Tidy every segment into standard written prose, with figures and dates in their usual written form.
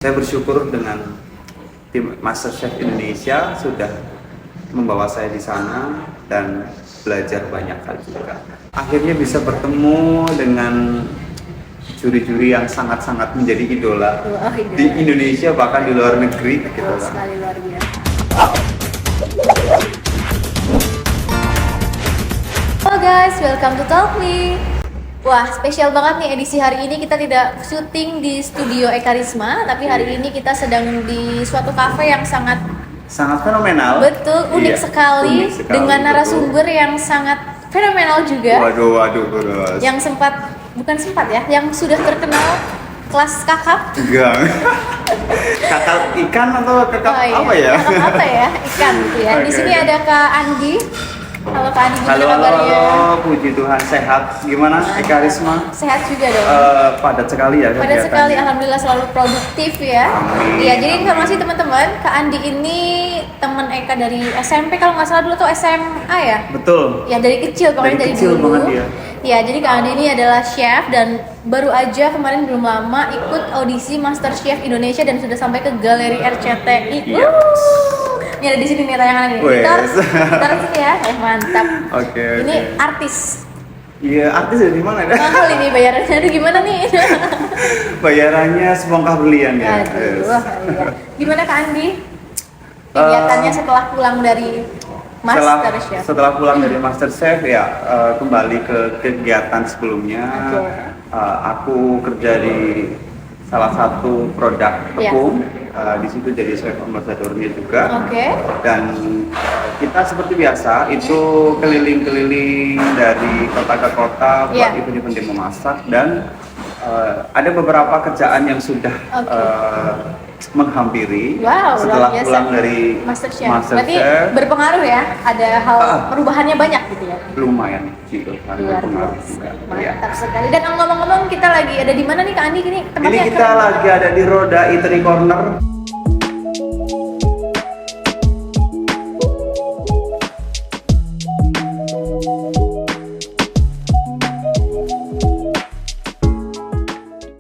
Saya bersyukur dengan tim MasterChef Indonesia sudah membawa saya di sana dan belajar banyak hal juga. Akhirnya bisa bertemu dengan juri-juri yang sangat-sangat menjadi idola di Indonesia bahkan di luar negeri gitu. Sekali luar biasa. Halo guys, welcome to Talk Me. Wah, spesial banget nih edisi hari ini. Kita tidak syuting di studio Ekarisma, tapi hari ini kita sedang di suatu kafe yang sangat fenomenal. Betul, unik sekali, unik sekali dengan betul. narasumber yang sangat fenomenal juga. Waduh, bos. Yang bukan sempat ya, yang sudah terkenal kelas kakap. Enggak. Kakap ikan atau kakap Oh, iya. apa ya? Kakap apa ya? Ikan gitu ya. Di Oke, sini oke. ada Kak Andi. Halo Kak Andi, gimana Halo, kabarnya? puji Tuhan sehat. Gimana Ekarisma? Sehat juga dong. Padat sekali ya Padat kegiatannya. sekali, alhamdulillah selalu produktif ya. Amin. Iya, jadi informasi teman-teman, Kak Andi ini teman Eka dari SMP kalau nggak salah dulu tuh SMA ya. Betul. Ya dari kecil pokoknya Dari dari kecil dulu. banget dia. Ya, jadi Kak Andi ini adalah chef dan baru aja kemarin belum lama ikut audisi MasterChef Indonesia dan sudah sampai ke galeri RCTI. Iya. Ini ada di sini nih tayangan ini. Wes. Kita sini ya. Mantap. Oke. Ini artis. Iya, artis dari mana ya? Mahal ini bayarannya. Aduh gimana nih? Bayarannya semongkah berlian ya. Aduh, Yes. wah, iya. Gimana Kak Andi? Kegiatannya setelah pulang dari MasterChef? Setelah pulang dari MasterChef ya kembali ke kegiatan sebelumnya. Oke. Aku kerja di salah satu produk Iya. tepung. Di situ jadi chef ambassador-nya juga. Oke. Dan kita seperti biasa itu keliling-keliling dari kota ke kota buat Iya. event-event yang memasak dan ada beberapa kerjaan yang sudah Oke. menghampiri Wow, setelah luar biasa. pulang dari MasterChef. Berarti berpengaruh ya? Ada hal perubahannya banyak gitu ya? lumayan gitu kan Luar berpengaruh biasa. juga. Ya. Mantap sekali. Dan ngomong-ngomong kita lagi ada di mana nih Kak Andi? Ini tempatnya Ini kita keren banget. lagi ada di Roda Eatery Corner.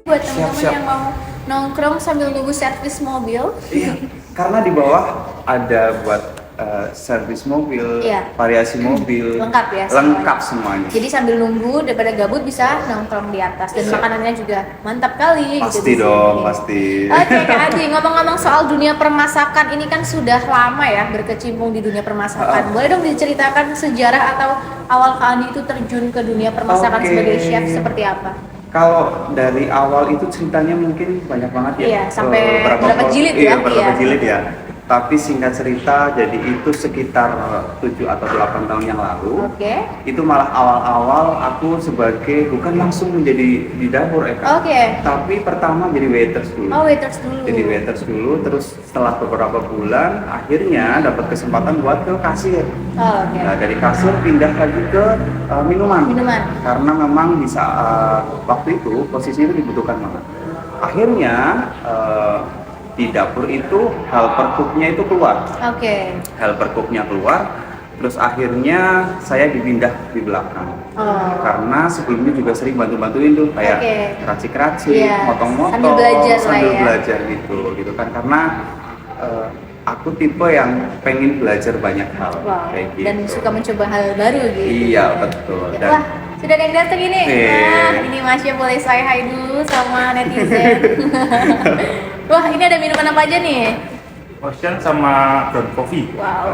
Buat teman-teman Siap. yang mau nongkrong sambil nunggu servis mobil. Iya, karena di bawah ada buat servis mobil, Iya. variasi mobil, Lengkap ya lengkap semuanya. Jadi sambil nunggu daripada gabut bisa nongkrong di atas dan makanannya juga mantap kali Pasti gitu di sini. dong, pasti. Oke Kak Adi, ngomong-ngomong soal dunia permasakan ini kan sudah lama ya berkecimpung di dunia permasakan. Boleh dong diceritakan sejarah atau awal Kak Adi itu terjun ke dunia permasakan Oke. sebagai chef seperti apa? Kalau dari awal itu ceritanya mungkin banyak banget ya. Iya, sampai berapa jilid ya? Iya, berapa Iya. jilid ya. Tapi singkat cerita, jadi itu sekitar 7 atau 8 tahun yang lalu. Oke. Itu malah awal-awal aku sebagai bukan langsung menjadi di dapur Eka. Oke. Tapi pertama jadi waiters dulu. Oh, waiters dulu. Jadi waiters dulu, terus setelah beberapa bulan akhirnya dapat kesempatan buat ke kasir. Oh, oke. Nah, dari kasir pindah lagi ke minuman. Minuman. Karena memang di saat waktu itu posisi itu dibutuhkan banget. Akhirnya di dapur itu helper cooknya itu keluar. Oke. Helper cooknya keluar, terus akhirnya saya dipindah di belakang. Oh. Karena sebelumnya juga sering bantu-bantuin tuh kayak Oke. racik-racik, Iya, motong-motong, sambil belajar lah sambil ya. belajar gitu kan karena aku tipe yang pengen belajar banyak hal Wow. kayak gitu. Dan suka mencoba hal baru gitu. Iya, betul. Dan Wah, sudah ada yang datang ini. Wah, ini Masya boleh saya hai dulu sama netizen. Wah, ini ada minuman apa aja nih? Ocean sama ground coffee. Wow.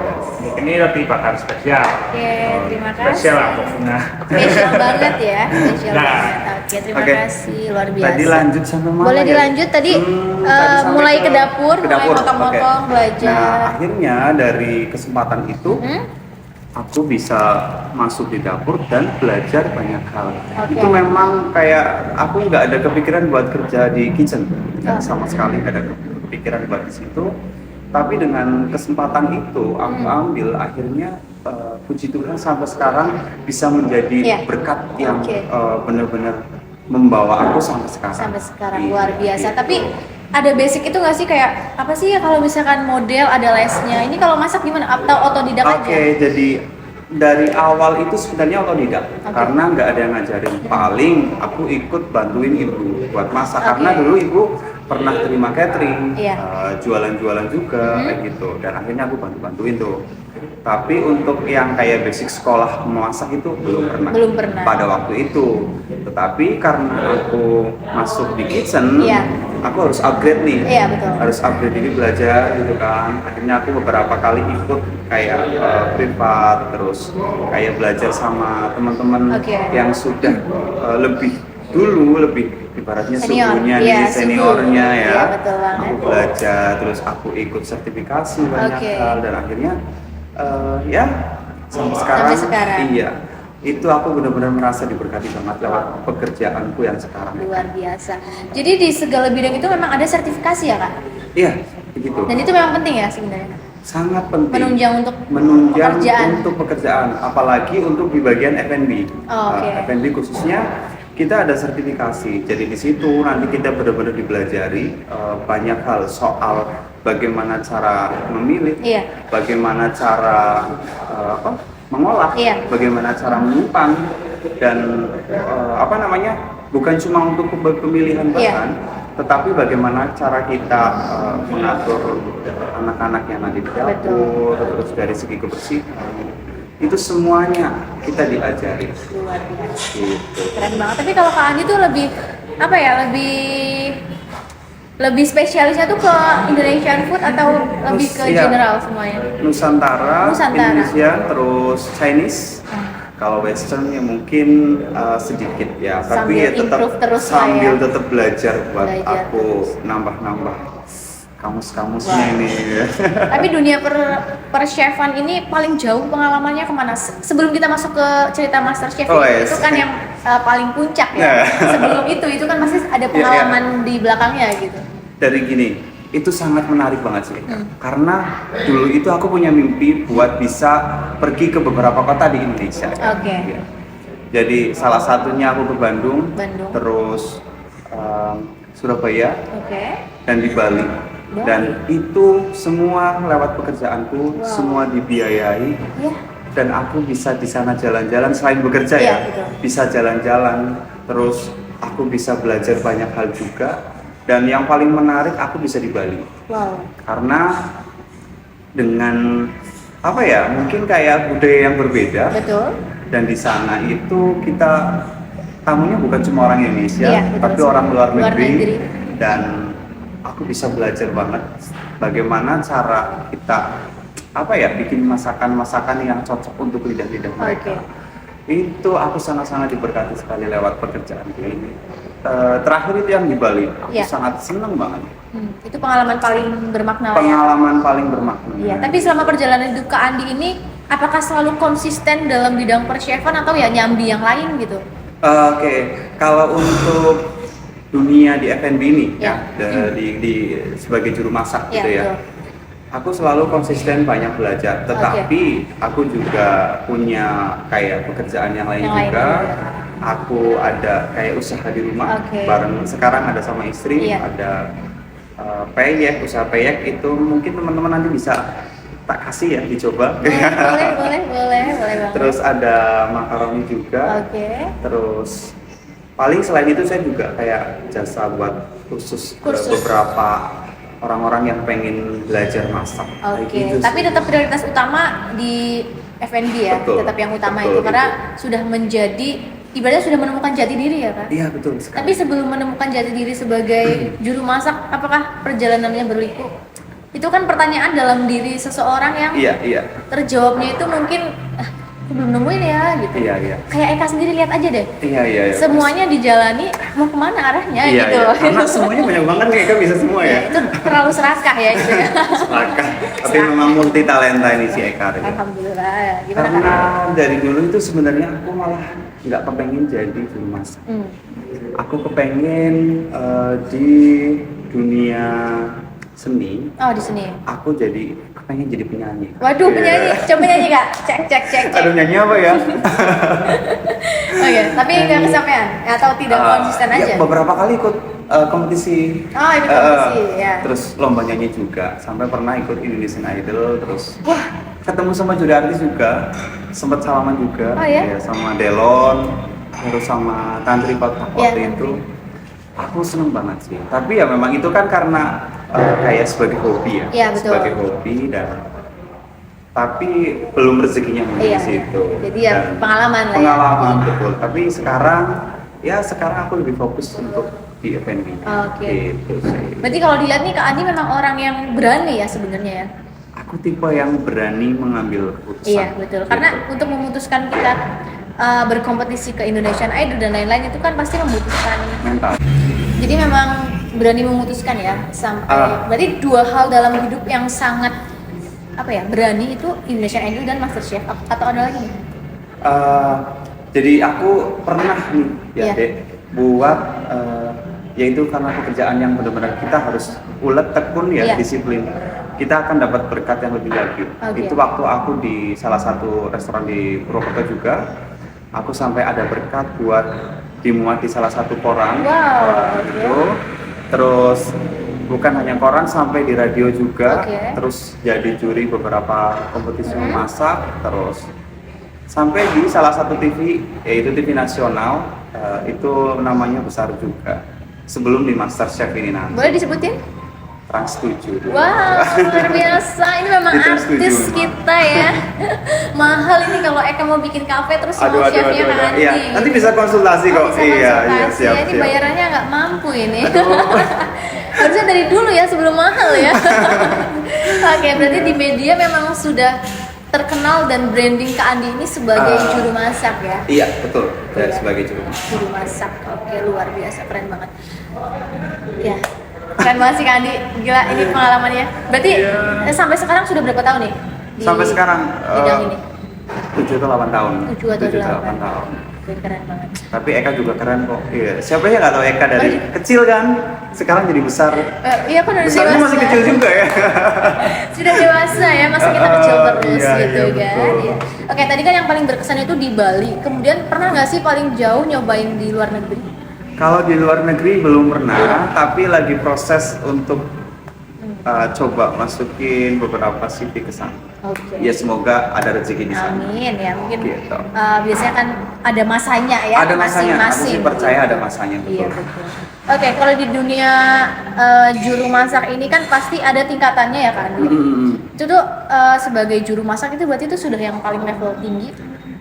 Ini roti bakar spesial. Oke, terima kasih. Spesial lah pokoknya. Spesial banget ya, spesial Nah. banget. Oke, terima Oke. kasih, luar biasa. Tadi lanjut sampai mana? Boleh ya? dilanjut tadi, tadi sampai mulai ke dapur, ke mulai dapur. motong-motong, Oke. belajar. Nah, akhirnya dari kesempatan itu Hmm? aku bisa masuk di dapur dan belajar banyak hal. Oke. Itu memang kayak aku nggak ada kepikiran buat kerja di kitchen, Oh. sama sekali nggak ada kepikiran buat di situ. Tapi dengan kesempatan itu aku ambil, akhirnya puji Tuhan sampai sekarang bisa menjadi Iya. berkat yang Oke. benar-benar membawa aku sampai sekarang. Sampai sekarang Iya, luar biasa. gitu. Tapi ada basic itu nggak sih kayak apa sih ya kalau misalkan model ada lesnya? Ini kalau masak gimana? Atau otodidak Oke, aja? jadi dari awal itu sebenarnya otodidak, Oke. karena nggak ada yang ngajarin. Paling aku ikut bantuin ibu buat masak, Oke. karena dulu ibu pernah terima catering, Iya. jualan-jualan juga kayak gitu, dan akhirnya aku bantu-bantuin tuh. Tapi untuk yang kayak basic sekolah memasak itu Belum pernah. pada waktu itu. Tetapi karena aku masuk di kitchen, Iya. aku harus upgrade nih. Iya, betul. Harus upgrade diri, belajar gitu kan. Akhirnya aku beberapa kali ikut kayak privat, terus kayak belajar sama teman-teman Oke. yang sudah lebih ibaratnya Senior. suhunya Iya, nih, seniornya suhu. ya. Iya, betul banget. Aku belajar, terus aku ikut sertifikasi banyak Oke. hal, dan akhirnya ya sampai sekarang, sekarang. iya, itu aku benar-benar merasa diberkati banget lewat pekerjaanku yang sekarang. Luar biasa. Jadi di segala bidang itu memang ada sertifikasi ya kak? Iya, begitu. Dan itu memang penting ya sebenarnya. Sangat penting. Menunjang untuk Menunjang pekerjaan. untuk pekerjaan, apalagi untuk di bagian F&B. Oh, oke. F&B khususnya kita ada sertifikasi. Jadi di situ nanti kita benar-benar dipelajari banyak hal soal bagaimana cara memilih, Iya. bagaimana cara mengolah, Iya. bagaimana cara menyimpan, dan bukan cuma untuk pemilihan Iya. bahan, tetapi bagaimana cara kita mengatur anak-anak yang nanti di dapur, terus dari segi kebersihan, itu semuanya kita diajari. Luar biasa. Gitu. Keren banget. Tapi kalau Kak Andi tuh lebih lebih spesialisnya tuh ke Indonesian food atau lebih ke Iya. general semuanya? Nusantara, Nusantara. Indonesia, terus Chinese. Kalau Western ya mungkin sedikit ya, tapi Sambil ya tetap improve terus lah sambil ya. tetap belajar buat Belajar aku terus. nambah-nambah kamus-kamusnya Wah. ini. Tapi dunia perchefan ini paling jauh pengalamannya kemana? Sebelum kita masuk ke cerita Master Chef Oh, itu yes. kan yang paling puncak ya. Nah. Sebelum itu kan masih ada pengalaman di belakangnya gitu. Dari gini, itu sangat menarik banget sih, karena dulu itu aku punya mimpi buat bisa pergi ke beberapa kota di Indonesia. Oke. Ya. Jadi salah satunya aku ke Bandung, Bandung. terus Surabaya, Oke. dan di Bali. Dan itu semua lewat pekerjaanku, Wow. semua dibiayai, Ya. dan aku bisa di sana jalan-jalan selain bekerja Iya, ya, betul. bisa jalan-jalan, terus aku bisa belajar banyak hal juga, dan yang paling menarik aku bisa di Bali, Wow. karena dengan mungkin kayak budaya yang berbeda, Betul. dan di sana itu kita tamunya bukan cuma orang Indonesia, Iya, betul. tapi orang luar Luar negeri. negeri. Dan aku bisa belajar banget bagaimana cara kita bikin masakan-masakan yang cocok untuk lidah-lidah mereka. Itu aku sangat-sangat diberkati sekali lewat pekerjaan ini. Terakhir itu yang di Bali, aku Iya. sangat seneng banget. Itu pengalaman paling bermakna lah ya. Pengalaman paling bermakna. Iya, tapi selama perjalanan hidup Kak Andi ini apakah selalu konsisten dalam bidang perchefan atau ya nyambi yang lain gitu? Oke, kalau untuk dunia di F&B ini Ya. di sebagai juru masak Ya, gitu ya. betul. Aku selalu konsisten banyak belajar, tetapi aku juga punya kayak pekerjaan yang lain Yang lain juga. juga. Aku ada kayak usaha di rumah Oke. bareng, sekarang ada sama istri, Iya. ada peyek, usaha peyek itu mungkin teman-teman nanti bisa tak kasih ya dicoba. Boleh banget. Terus ada makaroni juga. Oke. Terus paling selain itu saya juga kayak jasa buat kursus ke Kursus. beberapa orang-orang yang pengen belajar masak. Kayak Oke, gitu tapi sih. tetap prioritas utama di F&B ya, Betul, tetap yang utama betul, itu karena betul. sudah menjadi ibaratnya sudah menemukan jati diri ya kan? Iya betul sekali. Tapi sebelum menemukan jati diri sebagai juru masak, apakah perjalanannya berliku? Itu kan pertanyaan dalam diri seseorang yang Iya. terjawabnya itu mungkin aku belum nemuin ya gitu. Iya. Kayak Eka sendiri lihat aja deh. Iya. Semuanya dijalani mau kemana arahnya Iya, gitu. iya. Karena semuanya banyak banget nih, kan bisa semua ya. Itu terlalu serakah ya itu. Ya. Serakah. Tapi memang multi talenta ini si Eka. Ya. Alhamdulillah. Gimana Karena Kak? dari dulu itu sebenarnya aku malah nggak kepengen jadi juru masak. Aku kepengen di dunia seni. Oh di sini. Aku kepengen jadi penyanyi. Waduh Iya. penyanyi, coba nyanyi Kak. Cek. Aduh, nyanyi apa ya? Oke, tapi nggak kesampaian atau tidak konsisten aja. Ya, beberapa kali ikut kompetisi. Oh, ikut kompetisi, ya. Terus lomba nyanyi juga. Sampai pernah ikut Indonesian Idol. Terus Wah, ketemu sama juri artis juga. Sempat salaman juga. Oh, ya? Sama Delon. Terus sama Tantri Kotak Ya, waktu Tantri. itu. Aku seneng banget sih. Tapi ya memang itu kan karena kayak sebagai hobi ya. Iya, betul. Sebagai hobi tapi belum rezekinya di Iya, situ. jadi ya Dan pengalaman lah ya. Pengalaman betul. Tapi sekarang aku lebih fokus untuk di F&B. Oke. Gitu sih. Berarti kalau dilihat nih Kak Andi memang orang yang berani ya sebenarnya ya. Aku tipe yang berani mengambil keputusan. Iya betul. Karena untuk memutuskan kita berkompetisi ke Indonesian Idol dan lain-lain itu kan pasti membutuhkan Mental. Jadi memang berani memutuskan ya sampai berarti dua hal dalam hidup yang sangat berani itu Indonesian Idol dan MasterChef atau ada lagi nih? Jadi aku pernah nih Iya. Dek, buat yaitu karena pekerjaan yang benar-benar kita harus ulet tekun ya, Iya. disiplin. Kita akan dapat berkat yang lebih lagi. Oke. Itu waktu aku di salah satu restoran di Purwokerto juga, aku sampai ada berkat buat dimuat di salah satu koran. Wow, oke. Gitu. Terus bukan hanya koran, sampai di radio juga. Oke. Terus jadi juri beberapa kompetisi memasak. Terus sampai di salah satu TV, yaitu TV nasional, itu namanya besar juga. Sebelum di MasterChef ini nanti. Boleh disebutin? Trans 7. Wow, luar biasa. Ini memang Di Trans 7, artis memang. kita ya. Mahal ini kalau Eka mau bikin kafe terus mau chefnya Kak Andi. Iya, nanti bisa konsultasi kok. Bisa Iya, konsultasi ya. Ini siap. bayarannya nggak mampu ini. Harusnya dari dulu ya sebelum mahal ya. Oke, berarti di media memang sudah terkenal dan branding Kak Andi ini sebagai juru masak ya. Iya, betul. Iya. Sebagai juru. Juru masak. Oke, luar biasa, keren banget. Ya. Keren banget sih Kak Andi. Gila ini pengalamannya. Berarti sampai sekarang sudah berapa tahun nih? Di Sampai sekarang bidang ini. 7 atau 8 tahun. 7 atau 8 tahun. Oke, keren banget. Tapi Eka juga keren kok. Iya. Siapa yang nggak tahu Eka dari kecil kan? Sekarang jadi besar. Iya kan udah Besarnya dewasa. masih kecil juga ya. Sudah dewasa ya, masa kita kecil terus Iya, gitu iya, kan. betul. Iya. Oke, tadi kan yang paling berkesan itu di Bali. Kemudian pernah nggak sih paling jauh nyobain di luar negeri? Kalau di luar negeri belum pernah, tapi lagi proses untuk coba masukin beberapa CV ke sana. Oke. Ya semoga ada rezeki di sana. Amin ya, mungkin Gitu. biasanya kan ada masanya ya, Ada masanya, aku masing-masing. sih percaya ada masanya, betul. Iya betul. Oke, kalau di dunia juru masak ini kan pasti ada tingkatannya ya kan? Itu tuh sebagai juru masak itu berarti itu sudah yang paling level tinggi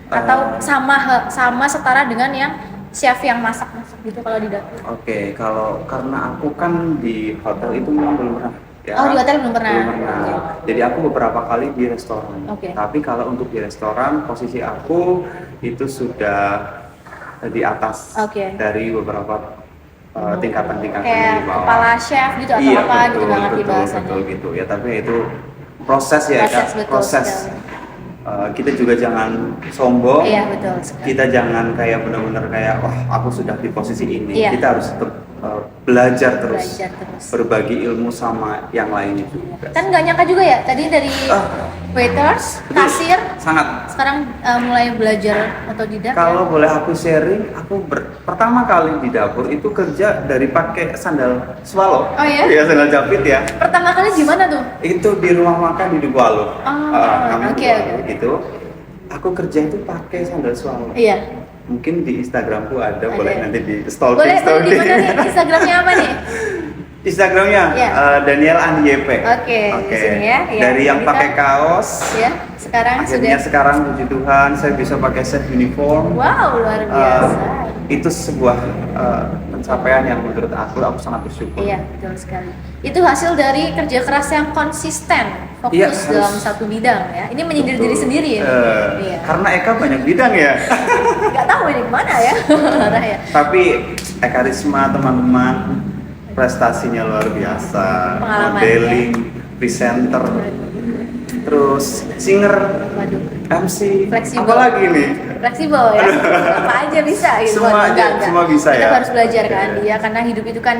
atau sama setara dengan yang chef yang masak gitu kalau di dapur? Oke, kalau karena aku kan di hotel itu memang belum pernah. Ya, Oh, di hotel belum pernah. Oke. Jadi aku beberapa kali di restoran. Oke. Tapi kalau untuk di restoran, posisi aku itu sudah di atas Oke. dari beberapa tingkatan-tingkatan Kayak di bawah. kepala chef gitu atau Iya, apa gitu betul, nggak ngerti betul, bahasanya. betul gitu ya. Tapi itu proses ya, Proses, Kak. betul Proses. sekali. Kita juga jangan sombong. Iya betul sekali. Kita jangan kayak benar-benar kayak wah aku sudah di posisi ini. Iya. Kita harus tetap belajar terus, Belajar terus. berbagi ilmu sama yang lainnya juga. Kan nggak nyangka juga ya, tadi dari waiters, Betul. kasir, Sangat. sekarang mulai belajar otodidak Kalau ya? boleh aku sharing, aku pertama kali di dapur itu kerja dari pakai sandal swallow. Oh iya? Iya, sandal jepit ya. Pertama kali di mana tuh? Itu di rumah makan di Dukualu. Namanya oke, Dukualu, oke. gitu. Aku kerja itu pakai sandal swallow. Iya. Mungkin di Instagramku ada, boleh Ada. nanti di stalking Boleh di mana nih? Instagramnya apa nih? Instagramnya Iya. Daniel Andi YP. Oke, di sini ya. Iya, Dari yang kita- pakai kaos, Ya, sekarang akhirnya sudah. sekarang puji Tuhan saya bisa pakai set uniform. Wow, luar biasa. Itu sebuah pencapaian yang menurut aku sangat bersyukur. Iya, betul sekali. Itu hasil dari kerja keras yang konsisten, fokus Iya, harus. dalam satu bidang ya. Ini menyindir diri sendiri ya. Iya. Karena Eka banyak bidang ya. Nggak tahu ini kemana ya. Arah ya. Tapi Eka Risma teman-teman prestasinya luar biasa. Pengalaman, Modeling, presenter, terus singer, Waduh. MC, Fleksibel. apalagi nih? Fleksibel ya. Apa aja bisa gitu. Semua aja, Enggak. semua bisa Tetap ya. harus belajar kan Oke. dia karena hidup itu kan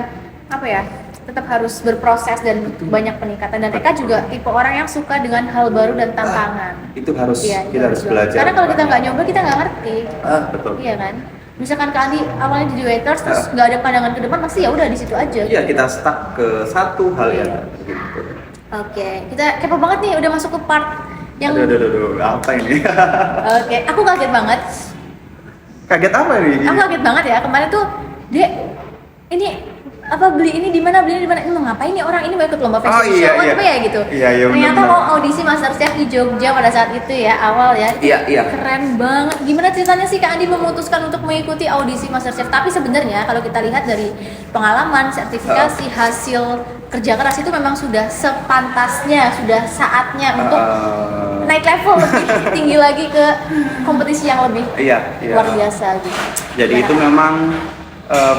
apa ya? Tetap harus berproses dan banyak peningkatan dan Eka juga tipe orang yang suka dengan hal baru dan tantangan. Itu harus Iya, itu kita harus juga. belajar. Karena kalau kita nggak nyoba kita nggak ngerti. Betul. Iya kan? Misalkan Kak Andi awalnya jadi waiters terus nggak ada pandangan ke depan pasti ya udah di situ aja. Iya, kita stuck ke satu hal ya. Iya. Gitu. Oke, kita kepo banget nih udah masuk ke part yang Aduh, apa ini? Oke, aku kaget banget. Kaget apa ini? Aku kaget banget ya kemarin tuh dia ini apa beli ini di mana ini mau ngapain nih orang ini mau ikut lomba fashion show apa ya gitu. Iya, Ternyata benar-benar. mau audisi MasterChef di Jogja pada saat itu ya awal ya. Iya. Keren banget. Gimana ceritanya sih Kak Andi memutuskan untuk mengikuti audisi MasterChef? Tapi sebenarnya kalau kita lihat dari pengalaman, sertifikasi, hasil kerja keras itu memang sudah sepantasnya, sudah saatnya untuk naik level lebih tinggi lagi ke kompetisi yang lebih Iya. luar biasa gitu. Jadi Gimana, itu Kak? memang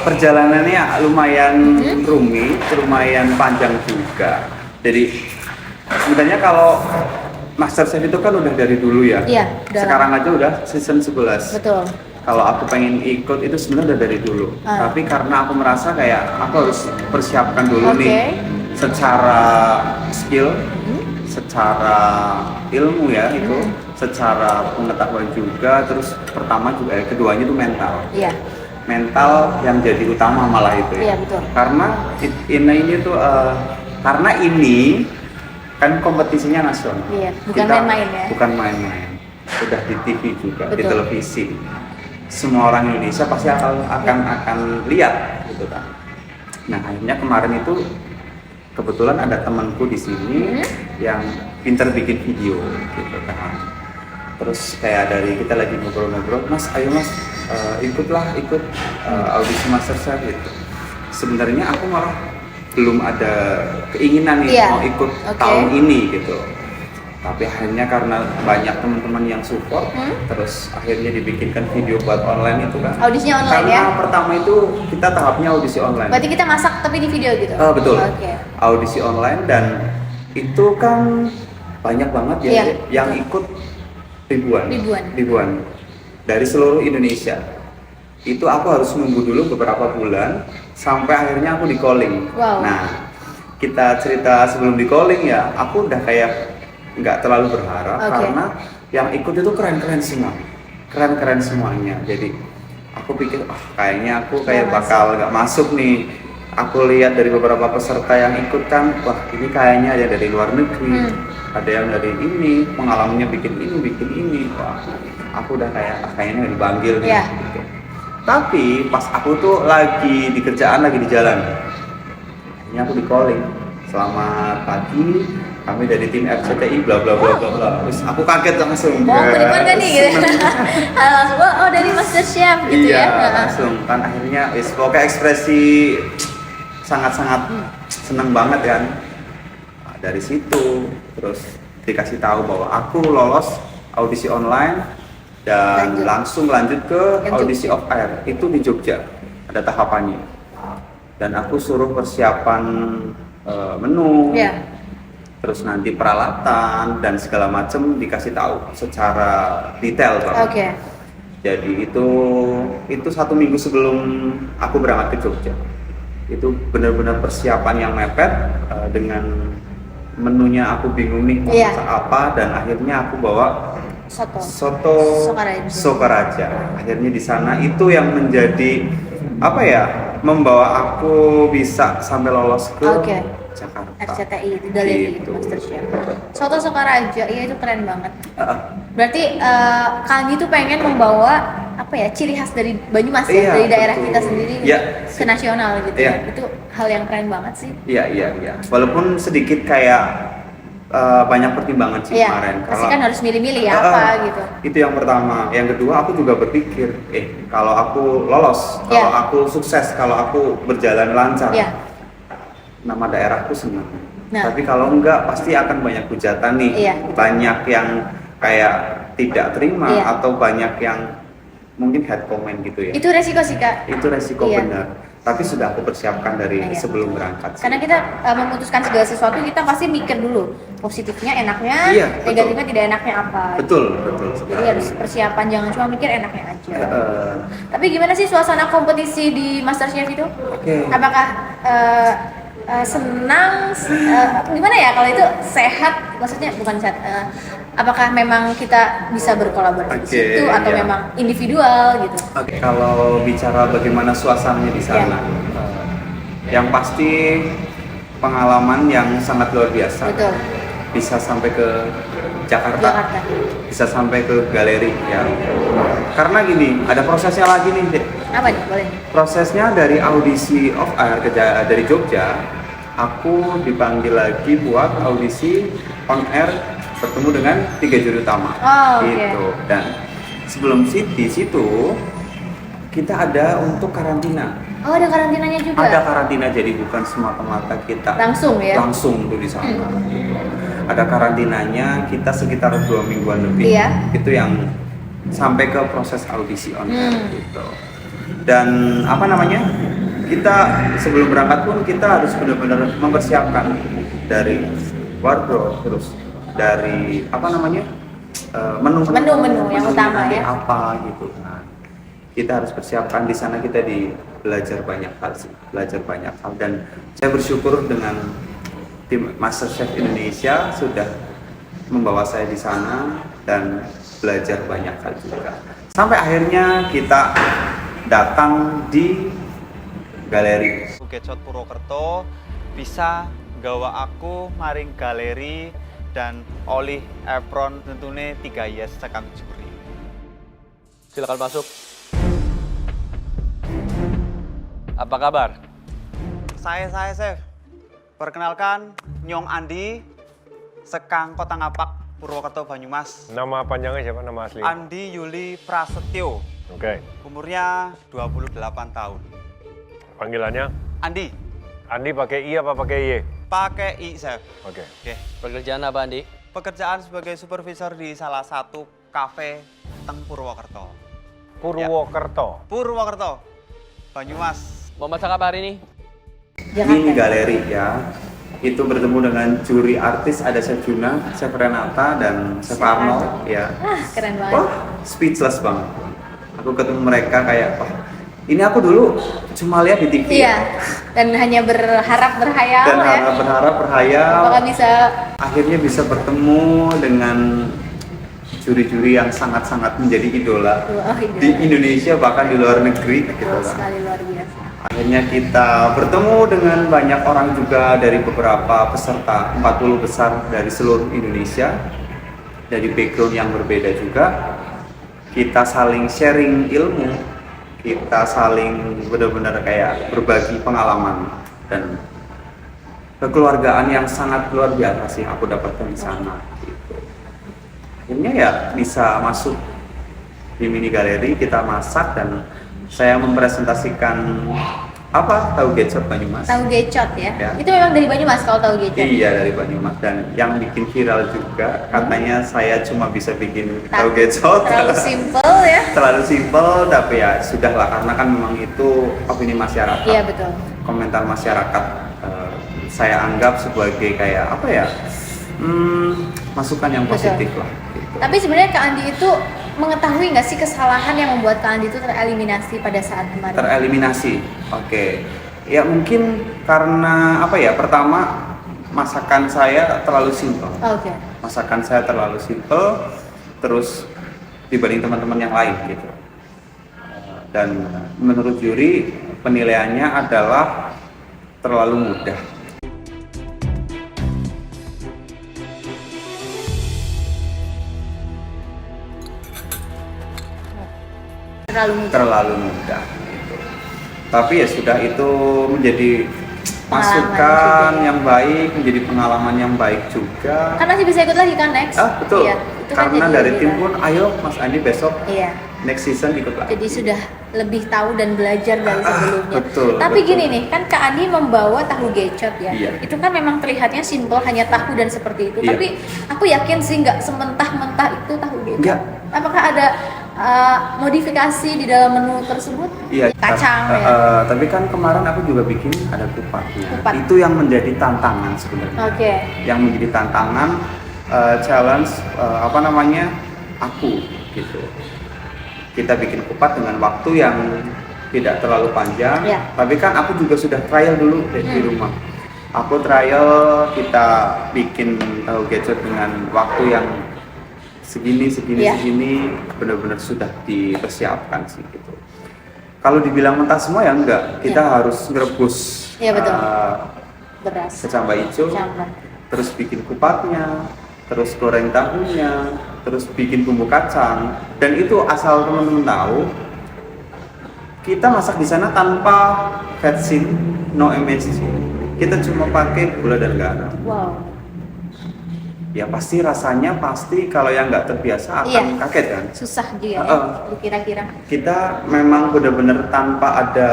perjalanannya lumayan rumit, lumayan panjang juga. Jadi sebenarnya kalau MasterChef itu kan udah dari dulu ya. Iya, udah Sekarang aja udah season 11. Betul. Kalau aku pengen ikut itu sebenarnya udah dari dulu. Tapi karena aku merasa kayak aku harus persiapkan dulu Oke. nih secara skill, secara ilmu ya itu, secara pengetahuan juga, terus pertama juga keduanya itu mental. Iya. Mental yang jadi utama malah itu ya. Iya, betul. Karena ini tuh karena ini kan kompetisinya nasional. Iya, bukan main-main ya. Bukan main-main. Udah di TV juga, di Betul. televisi. Semua orang Indonesia pasti akan lihat gitu kan. Nah, akhirnya kemarin itu kebetulan ada temanku di sini yang pinter bikin video gitu kan. Terus kayak dari kita lagi ngobrol-ngobrol, Mas, ayo Mas, ikut audisi MasterChef gitu. Sebenarnya aku malah belum ada keinginan nih Iya. mau ikut Oke. tahun ini gitu. Tapi akhirnya karena banyak teman-teman yang support, terus akhirnya dibikinkan video buat online itu kan. Audisinya online karena ya? pertama itu kita tahapnya audisi online. Berarti kita masak tapi di video gitu? Betul. Oke. Audisi online dan itu kan banyak banget ya Iya, yang betul. ikut ribuan Ribuan. dari seluruh Indonesia. Itu aku harus nunggu dulu beberapa bulan sampai akhirnya aku di calling. Wow. Nah, kita cerita sebelum di calling ya, aku udah kayak nggak terlalu berharap Oke. karena yang ikut itu keren-keren semua, keren-keren semuanya. Jadi aku pikir, kayaknya aku kayak Nggak bakal nggak masuk nih. Aku lihat dari beberapa peserta yang ikut kan, wah ini kayaknya ada dari luar negeri, ada yang dari ini, pengalamannya bikin ini, wah aku udah kayak kayaknya nggak dipanggil nih. Iya. Gitu. Tapi pas aku tuh lagi di kerjaan, lagi di jalan, ini aku di calling, selamat pagi, kami dari tim RCTI bla bla bla bla bla. Terus aku kaget langsung. Mau penipuan kan nih gitu? Seneng. Langsung, oh dari MasterChef gitu Iya, ya? langsung kan akhirnya pokoknya ekspresi sangat-sangat seneng banget kan. Nah, dari situ terus dikasih tahu bahwa aku lolos audisi online dan langsung lanjut ke Yang audisi off air itu di Jogja, ada tahapannya. Dan aku suruh persiapan menu, Iya. terus nanti peralatan dan segala macam dikasih tahu secara detail banget. Oke. Jadi itu 1 minggu sebelum aku berangkat ke Jogja. Itu benar-benar persiapan yang mepet, dengan menunya aku bingung nih mau Iya. masak apa, dan akhirnya aku bawa Soto. soto Sokaraja. Sokaraja. Akhirnya di sana itu yang menjadi apa ya, membawa aku bisa sampai lolos ke Oke. Jakarta. RCTI itu dari Gitu. MasterChef. Soto Sokaraja, iya itu keren banget. Heeh. Berarti Kang tuh pengen membawa apa ya ciri khas dari Banyumas Iya, ya, dari daerah betul. kita sendiri Iya. ke nasional gitu Iya. ya. Itu hal yang keren banget sih. Iya. Walaupun sedikit kayak banyak pertimbangan sih Iya. kemarin. Pasti kan harus milih-milih ya apa gitu. Itu yang pertama. Yang kedua aku juga berpikir, kalau aku lolos, Iya. kalau aku sukses, kalau aku berjalan lancar, Iya. nama daerahku senang. Nah. Tapi kalau enggak pasti akan banyak hujatan nih. Iya. Banyak yang kayak tidak terima Iya. atau banyak yang mungkin head comment gitu ya. Itu resiko sih Kak. Itu resiko Iya. benar. Tapi sudah aku persiapkan dari Iya. sebelum berangkat. sih. Karena kita memutuskan segala sesuatu kita pasti mikir dulu positifnya, enaknya, Iya, betul. negatifnya tidak enaknya apa. Betul Jadi sekali. harus persiapan, jangan cuma mikir enaknya aja. Eh, Tapi gimana sih suasana kompetisi di MasterChef itu? Oke. Apakah senang? Gimana ya kalau itu sehat? Maksudnya bukan sehat. Apakah memang kita bisa berkolaborasi di Oke, situ atau iya. memang individual gitu? Oke, kalau bicara bagaimana suasananya di sana, Iya. yang pasti pengalaman yang sangat luar biasa. Betul. Bisa sampai ke Jakarta, Jakarta. bisa sampai ke galeri ya. Karena gini, ada prosesnya lagi nih, Dek. Apa nih? Boleh nih. Prosesnya dari audisi off air dari Jogja, aku dipanggil lagi buat audisi on air bertemu dengan 3 juri utama. Oh, oke. Gitu. Dan sebelum di situ kita ada untuk karantina. Oh, ada karantinanya juga? Ada karantina, jadi bukan semata-mata kita Langsung ya? langsung tuh di sana. Gitu. Ada karantinanya, kita sekitar 2 mingguan lebih. Iya. Itu yang sampai ke proses audisi on air gitu. Dan apa namanya? Kita sebelum berangkat pun kita harus benar-benar mempersiapkan dari wardrobe, terus dari apa namanya? Menu yang utama nanti ya. apa gitu. Nah, kita harus persiapkan di sana, kita belajar banyak hal sih, belajar banyak hal, dan saya bersyukur dengan tim MasterChef Indonesia sudah membawa saya di sana dan belajar banyak hal juga. Sampai akhirnya kita datang di galeri Gecot Purwokerto bisa gawa aku maring galeri dan oleh apron tentunya 3 yes sekang juri. Silakan masuk. Apa kabar? Saya chef. Perkenalkan Nyong Andi sekang Kota Ngapak Purwokerto Banyumas. Nama panjangnya siapa? Nama asli? Andi Yuli Prasetyo. Oke. Umurnya 28 tahun. Panggilannya? Andi, Andi pakai I apa pakai Y? pakai I chef. Oke. Oke. Pekerjaan apa, Andi? Pekerjaan sebagai supervisor di salah satu kafe teng Purwokerto. Purwokerto. Purwokerto, Banyumas. Mau masak apa hari ini? ini galeri ya. Itu bertemu dengan juri artis, ada Chef Juna, Chef Renata, dan Chef Arnold ya. Keren banget. Wah, speechless banget. Aku ketemu mereka kayak, wah, ini aku dulu cuma lihat di TV. Iya. Dan hanya berharap berhayal Dan ya. berharap berhayal. Apakah bisa? Akhirnya bisa bertemu dengan juri-juri yang sangat-sangat menjadi idola idola. di Indonesia, bahkan di luar negeri gitu Betul kan. sekali, luar biasa. Akhirnya kita bertemu dengan banyak orang juga dari beberapa peserta 40 besar dari seluruh Indonesia, dari background yang berbeda juga. Kita saling sharing ilmu, kita saling benar-benar kayak berbagi pengalaman dan kekeluargaan yang sangat luar biasa sih aku dapatkan di sana. Gitu. Akhirnya ya bisa masuk di mini galeri, kita masak, dan saya mempresentasikan tahu gecot Banyumas. Tahu gecot ya? Ya. Itu memang dari Banyumas kalau tahu gecot? Iya, dari Banyumas, dan yang bikin viral juga katanya saya cuma bisa bikin tahu gecot. Terlalu simple ya? Terlalu simple, tapi ya sudahlah, karena kan memang itu opini masyarakat. Iya, betul. Komentar masyarakat saya anggap sebagai kayak apa ya? Masukan yang positif lah. Gitu. Tapi sebenarnya Kak Andi itu mengetahui nggak sih kesalahan yang membuat Kak Andi itu tereliminasi pada saat kemarin? Tereliminasi, oke. Ya mungkin karena apa ya? Pertama, masakan saya terlalu simpel. Oke. Masakan saya terlalu simpel, terus dibanding teman-teman yang lain gitu. Dan menurut juri penilaiannya adalah terlalu mudah. Terlalu mudah gitu. Tapi ya sudah, itu menjadi masukan juga. yang baik, menjadi pengalaman yang baik juga. Kan masih bisa ikut lagi kan next? Betul. Iya, itu kan Karena jadi dari lebih tim baik. pun, ayo Mas Andi besok Iya. next season ikut lagi. Jadi sudah lebih tahu dan belajar dari sebelumnya. betul, Tapi betul. gini nih, kan Kak Andi membawa tahu gecot ya. Iya. Itu kan memang terlihatnya simple, hanya tahu dan seperti itu. Iya. Tapi aku yakin sih nggak sementah-mentah itu tahu gecot. Nggak. Apakah ada modifikasi di dalam menu tersebut? Iya. Kacang ya. Tapi kan kemarin aku juga bikin ada kupatnya. Kupat. Itu yang menjadi tantangan sebenarnya. Oke. Yang menjadi tantangan, challenge aku gitu. Kita bikin kupat dengan waktu yang tidak terlalu panjang. Iya. Tapi kan aku juga sudah trial dulu di rumah. Aku trial, kita bikin tahu gecot dengan waktu yang segini, Iya. benar-benar sudah dipersiapkan sih gitu. Kalau dibilang mentah semua ya enggak, kita Iya. harus ngerebus Iya, betul. Beras. kecambah hijau, Kecambah. terus bikin kupatnya, terus goreng tahunya, terus bikin bumbu kacang. Dan itu asal teman-teman tahu, kita masak di sana tanpa vetsin, no MSG. Kita cuma pakai gula dan garam. Wow. Ya pasti rasanya kalau yang nggak terbiasa akan Iya. kaget kan. Susah juga ya, dikira-kira. Kita memang benar-benar tanpa ada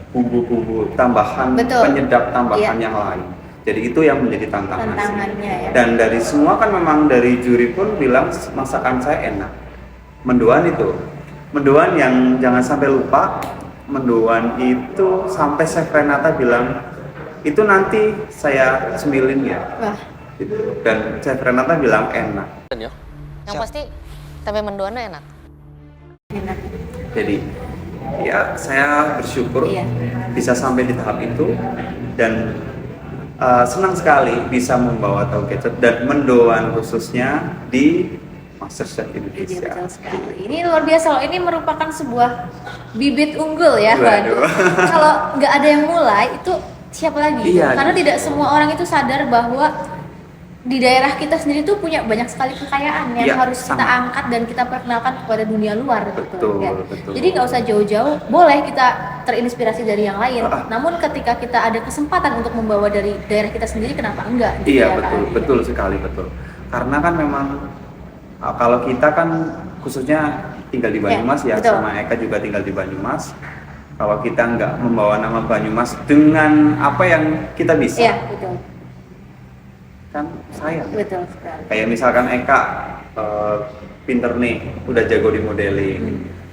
bumbu-bumbu tambahan, Betul. penyedap tambahan Iya. yang lain. Jadi itu yang menjadi tantangan. Tantangannya ya. Dan dari semua kan memang dari juri pun bilang masakan saya enak. Mendoan itu, mendoan yang jangan sampai lupa, mendoan itu sampai Chef Renata bilang itu nanti saya cemilin ya. Wah, Dan Chef Renata bilang enak. Dan ya. Yang pasti tempe mendoannya enak. enak. Jadi ya saya bersyukur Iya. bisa sampai di tahap itu dan senang sekali bisa membawa tahu kecap dan mendoan khususnya di MasterChef Iya, Indonesia. betul sekali. Ini luar biasa loh. Ini merupakan sebuah bibit unggul ya, Waduh. Kalau nggak ada yang mulai, itu siapa lagi? Iya. Karena tidak semua orang itu sadar bahwa di daerah kita sendiri tuh punya banyak sekali kekayaan yang Iya, harus kita sama. angkat dan kita perkenalkan kepada dunia luar. Betul, ya. betul. Jadi nggak usah jauh-jauh, boleh kita terinspirasi dari yang lain. Ah. Namun ketika kita ada kesempatan untuk membawa dari daerah kita sendiri, kenapa enggak? Gitu Iya ya, betul, kan? betul sekali betul. Karena kan memang kalau kita kan khususnya tinggal di Banyumas ya, betul. sama Eka juga tinggal di Banyumas. Kalau kita nggak membawa nama Banyumas dengan apa yang kita bisa, Iya, betul. kan sayang. Betul sekali. Kayak misalkan Eka pinter nih, udah jago di modeling,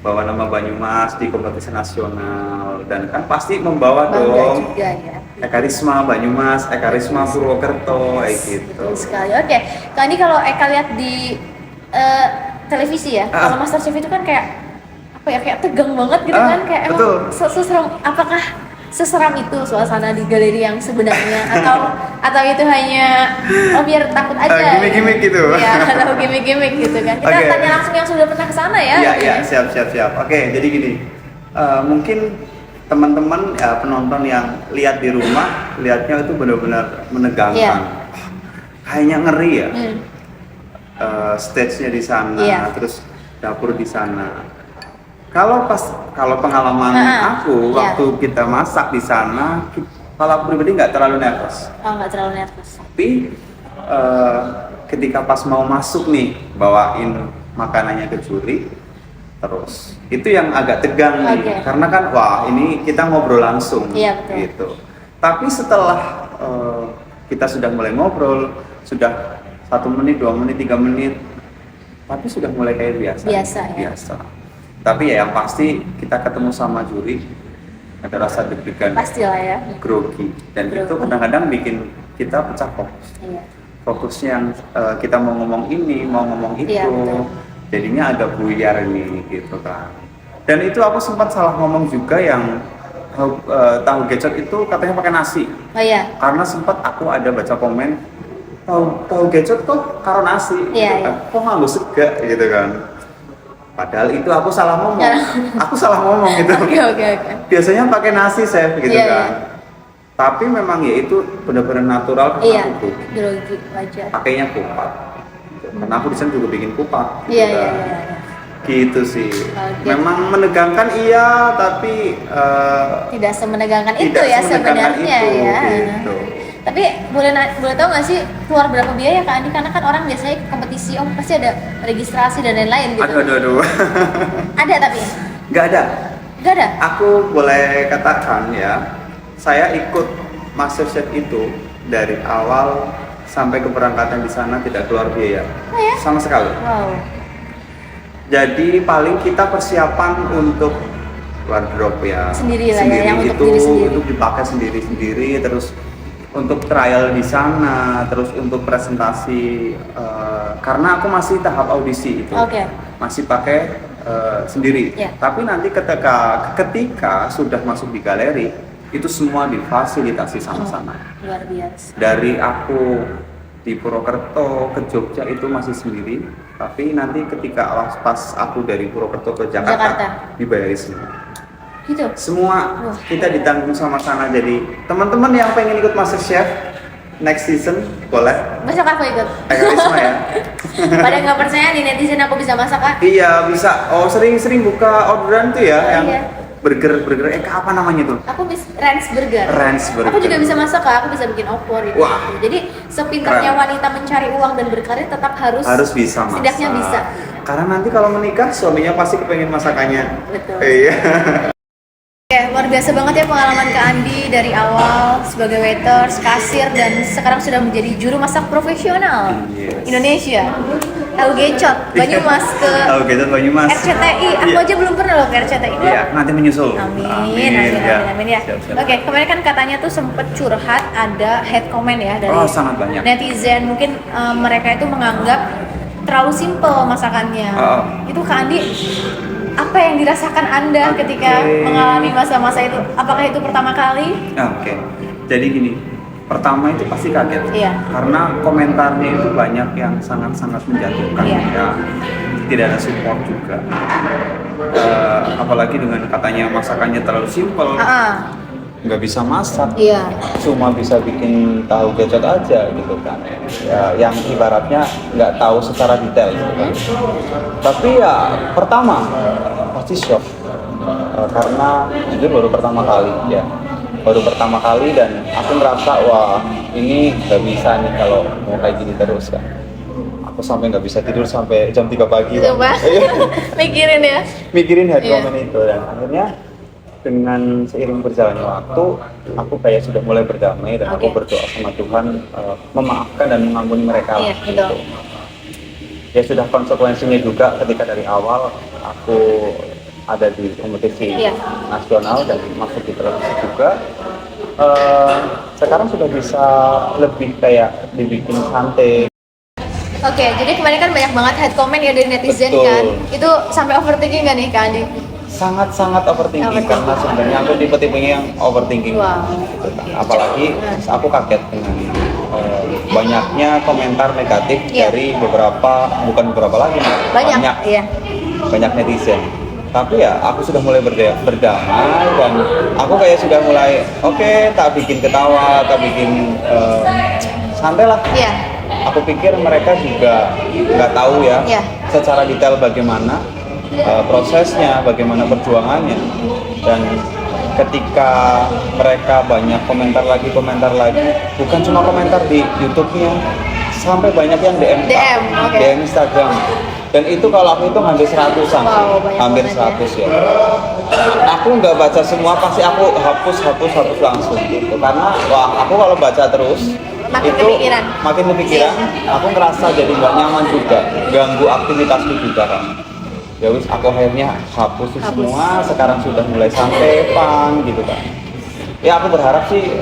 bawa nama Banyumas di kompetisi nasional dan kan pasti membawa Bangga dong juga ya. Eka Risma Banyumas, Eka Risma Purwokerto, kayak gitu. Betul sekali. Oke, Kak Andi kalau Eka lihat di televisi ya, kalau MasterChef itu kan kayak apa ya, kayak tegang banget gitu kan, kayak emang betul. seseram, apakah seseram itu suasana di galeri yang sebenarnya atau itu hanya biar takut aja? Gimmick-gimmick gitu. Ya, atau gimmick-gimmick gitu kan. Kita Oke. tanya langsung yang sudah pernah ke sana ya. Iya, iya, siap. Oke, jadi gini, mungkin teman-teman penonton yang lihat di rumah, lihatnya itu benar-benar menegangkan. Iya. Kayaknya ngeri ya. Hmm. Stage-nya di sana, Iya. terus dapur di sana. Kalau pengalaman aku iya. waktu kita masak di sana, kalau aku pribadi nggak terlalu nervous. Oh, nggak terlalu nervous. Tapi ketika pas mau masuk nih, bawain makanannya ke juri, terus itu yang agak tegang nih, Oke. karena kan wah ini kita ngobrol langsung, Iya, betul. gitu. Tapi setelah kita sudah mulai ngobrol, sudah 1 menit, 2 menit, 3 menit, tapi sudah mulai kayak biasa. Biasa, ya. Biasa. Tapi ya yang pasti kita ketemu sama juri, ada rasa deg-degan, Pastilah ya. grogi, dan itu Grogi. kadang-kadang bikin kita pecah fokus. Iya. Fokusnya yang kita mau ngomong ini, mau ngomong itu, Iya, betul. jadinya agak buyar nih gitu kan. Dan itu aku sempat salah ngomong juga yang tahu gecot itu katanya pakai nasi, Oh iya. karena sempat aku ada baca komen tahu gecot kok karo nasi, Iya, gitu kan. Kok nganggo sega gitu kan. Padahal itu aku salah ngomong, aku salah ngomong gitu. Oke. Biasanya pakai nasi chef gitu Iya, kan. iya. Tapi memang ya itu benar-benar natural karena Iya. aku Grogi wajar. pakainya kupat. Karena aku di sana juga bikin kupat. Gitu Iya, kan. iya. Gitu sih. Oke. Memang menegangkan iya, tapi Tidak semenegangkan itu tidak ya semenegangkan sebenarnya itu, ya. gitu. Tapi boleh tahu nggak sih keluar berapa biaya Kak Andi? Karena kan orang biasanya ke kompetisi, pasti ada registrasi dan lain-lain gitu. Aduh. Ada tapi Nggak ada. nggak ada. Aku boleh katakan ya, saya ikut MasterChef itu dari awal sampai keberangkatan di sana tidak keluar biaya. Oh ya? Sama sekali. Wow. Jadi paling kita persiapan untuk wardrobe ya Sendiri lah ya, yang untuk diri sendiri. untuk dipakai sendiri-sendiri, terus untuk trial di sana, terus untuk presentasi karena aku masih tahap audisi itu. Oke. Masih pakai sendiri. Ya. Tapi nanti ketika sudah masuk di galeri itu semua difasilitasi sama-sama. Luar biasa. Dari aku di Purwokerto ke Jogja itu masih sendiri, tapi nanti ketika pas aku dari Purwokerto ke Jakarta. Jakarta dibayari semua. Gitu. Semua Wah. kita ditanggung sama sana. Jadi teman-teman yang pengen ikut MasterChef next season boleh. Besok aku ikut. Eka Risma ya. Pada nggak percaya nih netizen aku bisa masak Kak? Iya bisa. Oh sering-sering buka orderan tuh ya, Oh, yang iya. burger apa namanya tuh? Aku bisa ranch burger. Ranch burger. Aku juga bisa masak Kak, aku bisa bikin opor gitu. Wah. Jadi sepintarnya Keren. wanita mencari uang dan berkarir tetap harus bisa masak. setidaknya bisa. Karena nanti kalau menikah suaminya pasti kepengen masakannya. Betul. Iya. Oke, luar biasa banget ya pengalaman Kak Andi dari awal sebagai waiters, kasir, dan sekarang sudah menjadi juru masak profesional Yes. Indonesia. Tahu Gecot, Banyumas ke Tahu Gecot Banyumas. RCTI. Aku Iya. aja belum pernah loh ke RCTI. Iya, nanti menyusul. Amin ya. Siap. Oke, kemarin kan katanya tuh sempet curhat ada hate comment ya dari Oh, sangat banyak. netizen. Mungkin mereka itu menganggap terlalu simple masakannya. Oh. Itu Kak Andi, apa yang dirasakan Anda ketika mengalami masa-masa itu? Apakah itu pertama kali? Oke. Jadi gini, pertama itu pasti kaget. Iya. Karena komentarnya itu banyak yang sangat-sangat menjatuhkan Iya. ya. Tidak ada support juga. Apalagi dengan katanya masakannya terlalu simpel, nggak bisa masak. Iya. Cuma bisa bikin tahu gecot aja gitu kan ya, yang ibaratnya nggak tahu secara detail gitu kan. Tapi ya pertama pasti shock. Karena jujur baru pertama kali dan aku ngerasa wah ini nggak bisa nih kalau mau kayak gini terus kan. Aku sampai nggak bisa tidur sampai jam 3 pagi. Coba mikirin ya. Mikirin head Iya. comment itu, dan akhirnya dengan seiring berjalannya waktu, aku kayak sudah mulai berdamai dan aku Oke. berdoa sama Tuhan memaafkan dan mengampuni mereka. Iya, Gitu. betul. Ya sudah konsekuensinya juga ketika dari awal aku ada di kompetisi Iya. nasional dan masuk di televisi juga. Sekarang sudah bisa lebih kayak dibikin santai. Oke, jadi kemarin kan banyak banget hate comment ya dari netizen. Betul. Kan. Itu sampai overthinking nggak nih Kak Andi? Sangat Overthinking. karena sebenarnya aku tipe-tipenya yang overthinking. Wow. Gitu kan. Apalagi aku kaget dengan banyaknya komentar negatif Iya. dari bukan beberapa lagi, Banyak. Iya. banyak netizen. Tapi ya aku sudah mulai berdamai dan aku kayak sudah mulai tak bikin ketawa, tak bikin santai lah. Iya. Aku pikir mereka juga nggak tahu ya Iya. secara detail bagaimana prosesnya, bagaimana perjuangannya, dan ketika mereka banyak komentar lagi, bukan cuma komentar di YouTube-nya, sampai banyak yang DM, oke. DM Instagram, dan itu kalau aku itu hampir 100-an, Wow, banyak hampir banget 100 ya. Aku nggak baca semua, pasti aku hapus langsung gitu, karena aku kalau baca terus Makin itu kepikiran. makin kepikiran, aku ngerasa jadi nggak nyaman juga, ganggu aktivitasku juga kan. Ya wis, aku akhirnya hapus semua. Sekarang sudah mulai santai, fun gitu kan. Ya aku berharap sih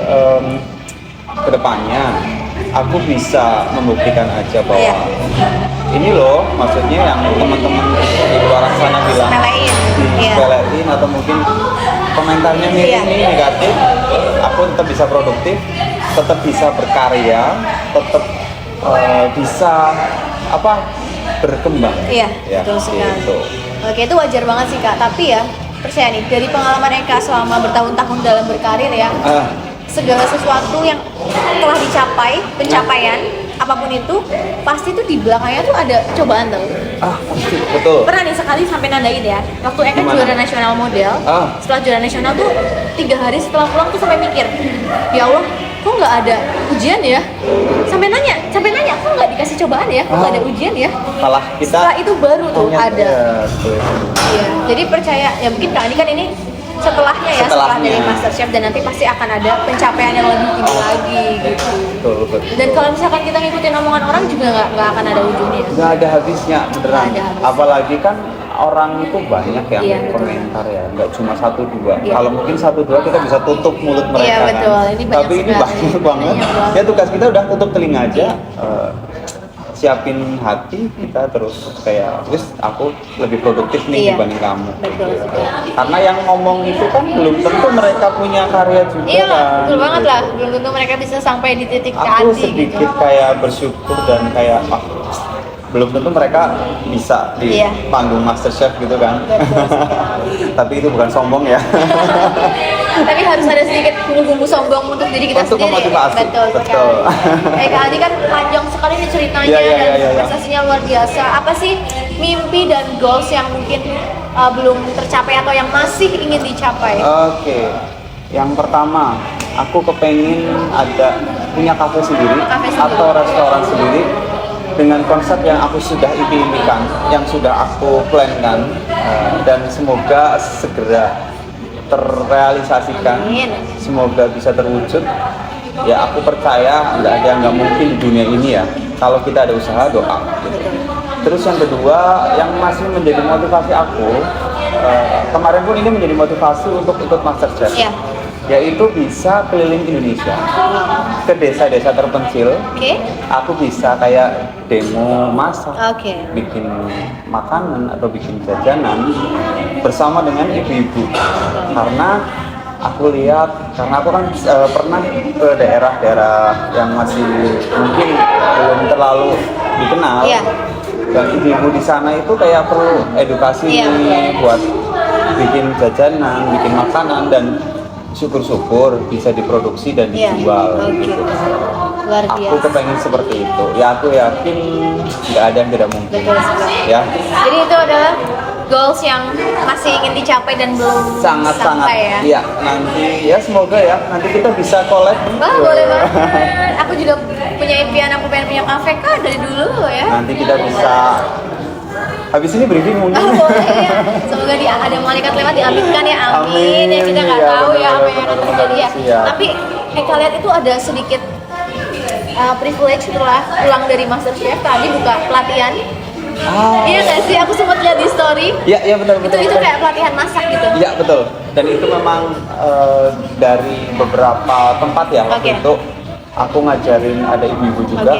kedepannya aku bisa membuktikan aja bahwa ini loh, maksudnya yang teman-teman di luar sana bilang Sepelein. Iya. disepelein atau mungkin komentarnya miring negatif, aku tetap bisa produktif, tetap bisa berkarya, tetap bisa berkembang. Iya, Ya, betul sekali. gitu. Oke, itu wajar banget sih Kak. Tapi ya, percaya nih, dari pengalaman Eka selama bertahun-tahun dalam berkarir ya, segala sesuatu yang telah dicapai, pencapaian, apapun itu, pasti tuh di belakangnya tuh ada cobaan tau. Pasti, betul. Pernah nih sekali sampai nandain ya, waktu Eka Gimana? juara nasional model, setelah juara nasional tuh 3 hari setelah pulang tuh sampai mikir, ya Allah, kok nggak ada ujian ya? Sampai nanya, kok nggak dikasih cobaan ya? Kok nggak ada ujian ya? Malah kita Setelah itu baru tuh ternyata- ada. ya, betul. Iya, jadi percaya ya mungkin Kak Andi kan ini setelahnya ya, setelah Setelahnya. dari MasterChef, dan nanti pasti akan ada pencapaian yang lebih tinggi lagi gitu. Betul. Dan kalau misalkan kita ngikutin omongan orang juga nggak akan ada ujungnya. Nggak ada habisnya beneran. Nggak ada habisnya. Apalagi kan orang itu banyak yang Iya, betul. komentar ya, nggak cuma 1-2. Iya. Kalau mungkin 1-2 kita bisa tutup mulut mereka. Iya, betul. Kan? Ini banyak Tapi ini sekali. banyak banget. Banyak banget. Ya tugas kita udah tutup telinga aja. Iya. Siapin hati, kita terus kayak, wis aku lebih produktif nih Iya. dibanding kamu. Betul sekali. Karena yang ngomong itu kan belum tentu mereka punya karya juga. Iya lah, kan, betul banget gitu. lah. Belum tentu mereka bisa sampai di titik Kak Aku Andi sedikit gitu. kayak bersyukur dan kayak belum tentu mereka bisa di Iya. panggung MasterChef gitu kan. Betul sekali. Tapi itu bukan sombong ya. Tapi harus ada sedikit bumbu-bumbu sombong untuk diri kita Untuk sendiri. memotivasi. Betul. Betul. Kak Andi kan panjang sekali nih ceritanya Iya, iya, dan iya, iya. prestasinya luar biasa. Apa sih mimpi dan goals yang mungkin belum tercapai atau yang masih ingin dicapai? Oke, yang pertama, aku kepengen punya kafe sendiri, Kafe sendiri. atau restoran sendiri dengan konsep yang aku sudah impikan, yang sudah aku plankan, dan semoga segera terrealisasikan. Amin. Semoga bisa terwujud. Ya aku percaya nggak ada yang nggak mungkin di dunia ini ya. Kalau kita ada usaha, doa. Terus yang kedua, yang masih menjadi motivasi aku, kemarin pun ini menjadi motivasi untuk ikut MasterChef. Iya. Yaitu bisa keliling Indonesia ke desa-desa terpencil. Oke. Aku bisa kayak demo masak, Oke. bikin makanan atau bikin jajanan bersama dengan ibu-ibu. Karena aku lihat, karena aku kan pernah ke daerah-daerah yang masih mungkin belum terlalu dikenal. Iya. Dan ibu-ibu di sana itu kayak perlu edukasi Iya. buat bikin jajanan, bikin makanan, dan syukur-syukur bisa diproduksi dan Iya. dijual. Oke. Gitu. Luar Aku biasa. kepengen seperti itu. Ya aku yakin nggak ada yang tidak mungkin. Betul sekali. Ya, Jadi itu adalah goals yang masih ingin dicapai dan belum sangat-sangat. sampai ya. Iya, nanti ya semoga ya nanti kita bisa collab. Wah, boleh banget. Aku juga punya impian, aku pengen punya kafe kan dari dulu ya. Nanti kita bisa. Habis ini briefing mungkin. Oh, boleh ya. Semoga ada malaikat lewat diaminkan ya, amin. Ya kita nggak Amin. tahu Iya, ya apa yang benar, akan benar, terjadi ya. siap. Tapi kalian itu ada sedikit privilege setelah pulang dari MasterChef tadi buka pelatihan. Iya nggak sih? Aku sempat lihat di story. Iya, iya benar benar. Itu benar. kayak pelatihan masak gitu. Iya betul. Dan itu memang dari beberapa tempat ya waktu Oke. itu aku ngajarin ada ibu-ibu juga.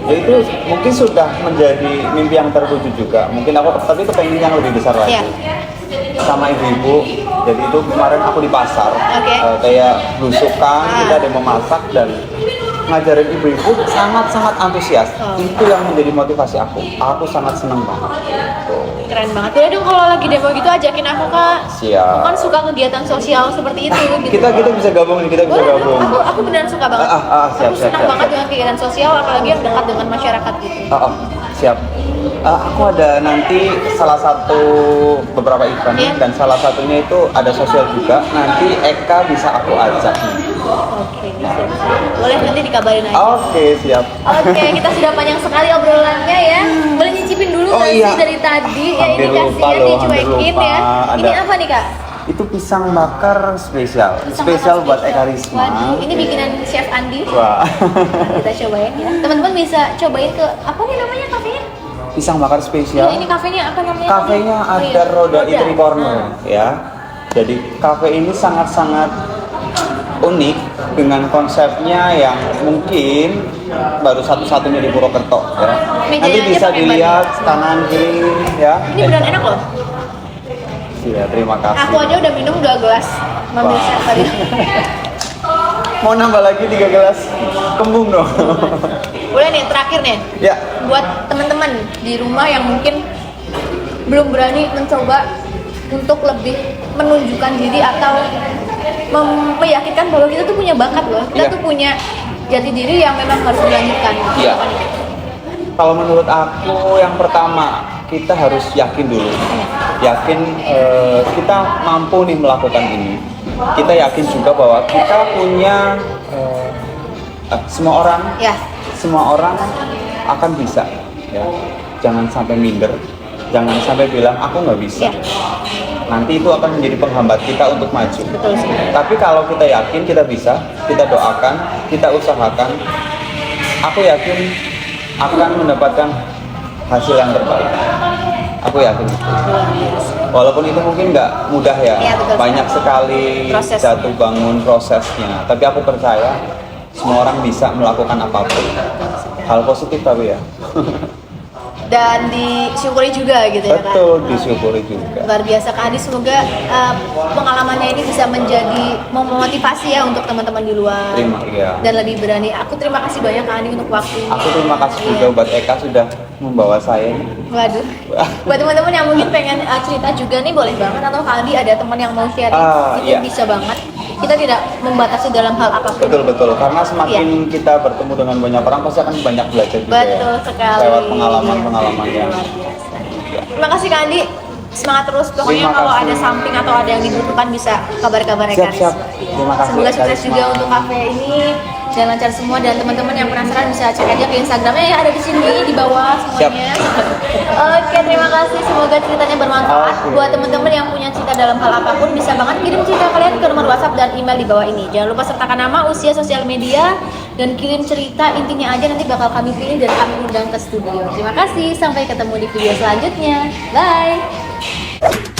Ya itu mungkin sudah menjadi mimpi yang terwujud juga. Mungkin aku tapi itu pengen yang lebih besar lagi. Iya. Sama ibu-ibu. Jadi itu kemarin aku di pasar. Oke. Kayak belusukan, kita ada memasak dan ngajarin ibu-ibu sangat-sangat antusias. Oh. Itu yang menjadi motivasi aku. Aku sangat senang banget. Keren banget. Ya dong kalau lagi demo gitu ajakin aku Kak. Siap. Aku kan suka kegiatan sosial seperti itu gitu. Kita bisa gabung nih, kita bisa Boleh gabung. dong. Aku beneran suka banget. Siap, aku siap, senang siap, banget siap. dengan kegiatan sosial apalagi yang dekat dengan masyarakat gitu. Siap. Aku ada nanti salah satu beberapa event Iya. dan salah satunya itu ada sosial juga. Nanti Eka bisa aku ajak. Oke, siap. Boleh nanti dikabarin aja. Oke, siap. Oke, kita sudah panjang sekali obrolannya ya. Boleh nyicipin dulu Oh, nggak iya. sih dari tadi? Ya ini Hampir lupa kasihnya loh, dicuekin hampir ya. lupa. Ini Ada. apa nih Kak? Itu pisang bakar spesial. Pisang Spesial bakar buat spesial. Eka Risma. Waduh, ini bikinan Chef Andi. Wah. Kita cobain ya. Teman-teman bisa cobain ke apa nih namanya kafenya? Pisang bakar spesial. Ini kafenya apa namanya? Kafenya Oh, ada iya. Roda Eatery Corner Ah. ya. Jadi kafe ini sangat-sangat unik dengan konsepnya yang mungkin baru satu-satunya di Purwokerto ya. Mejanya Nanti aja bisa pakai dilihat kanan kiri ya. Ini beneran enak loh. Iya, terima kasih. Aku aja udah minum 2 gelas ngambil Wah. chef tadi. Mau nambah lagi 3 gelas kembung dong. Boleh nih terakhir nih. Ya, Buat teman-teman di rumah yang mungkin belum berani mencoba untuk lebih menunjukkan diri atau meyakinkan bahwa kita tuh punya bakat loh. Kita Iya. tuh punya jati diri yang memang harus dilanjutkan. Iya. Kalau menurut aku yang pertama kita harus yakin dulu, yakin kita mampu nih melakukan ini. Kita yakin juga bahwa kita punya semua orang akan bisa. Ya. Jangan sampai minder, jangan sampai bilang aku nggak bisa. Iya. Nanti itu akan menjadi penghambat kita untuk maju. Betul sekali. Tapi kalau kita yakin kita bisa, kita doakan, kita usahakan, aku yakin akan mendapatkan hasil yang terbaik. Aku yakin. Walaupun itu mungkin nggak mudah ya, Iya, betul. banyak sekali Proses. jatuh bangun prosesnya. Tapi aku percaya semua orang bisa melakukan apapun. Hal positif tapi ya. Dan disyukuri juga gitu ya Kak. Betul, disyukuri juga. Luar biasa Kak Adi, semoga pengalamannya ini bisa menjadi memotivasi ya untuk teman-teman di luar. Iya. Dan lebih berani. Aku terima kasih banyak Kak Adi untuk waktunya. Aku terima kasih juga buat Eka sudah membawa saya. Waduh. Buat teman-teman yang mungkin pengen cerita juga nih boleh banget, atau Kak Adi ada teman yang mau sharing itu Iya. bisa banget. Kita tidak membatasi dalam hal apapun. Betul, karena semakin kita bertemu dengan banyak orang pasti akan banyak belajar juga Betul ya. sekali. Lewat pengalaman-pengalaman yang Luar biasa. Terima kasih Kak Andi. Semangat terus. Pokoknya Terima kalau kasih. ada samping atau ada yang dibutuhkan bisa kabar-kabar ya Kak. Siap. Terima kasih, Semoga sukses Karisma. juga untuk kafe ini dan lancar semua, dan teman-teman yang penasaran bisa cek aja ke Instagramnya ya, ada di sini di bawah semuanya. Oke, terima kasih. Semoga ceritanya bermanfaat. Oke. Buat teman-teman yang punya cerita dalam hal apapun bisa banget kirim cerita kalian ke nomor WhatsApp dan email di bawah ini. Jangan lupa sertakan nama, usia, sosial media, dan kirim cerita intinya aja, nanti bakal kami pilih dan kami undang ke studio. Terima kasih, sampai ketemu di video selanjutnya. Bye.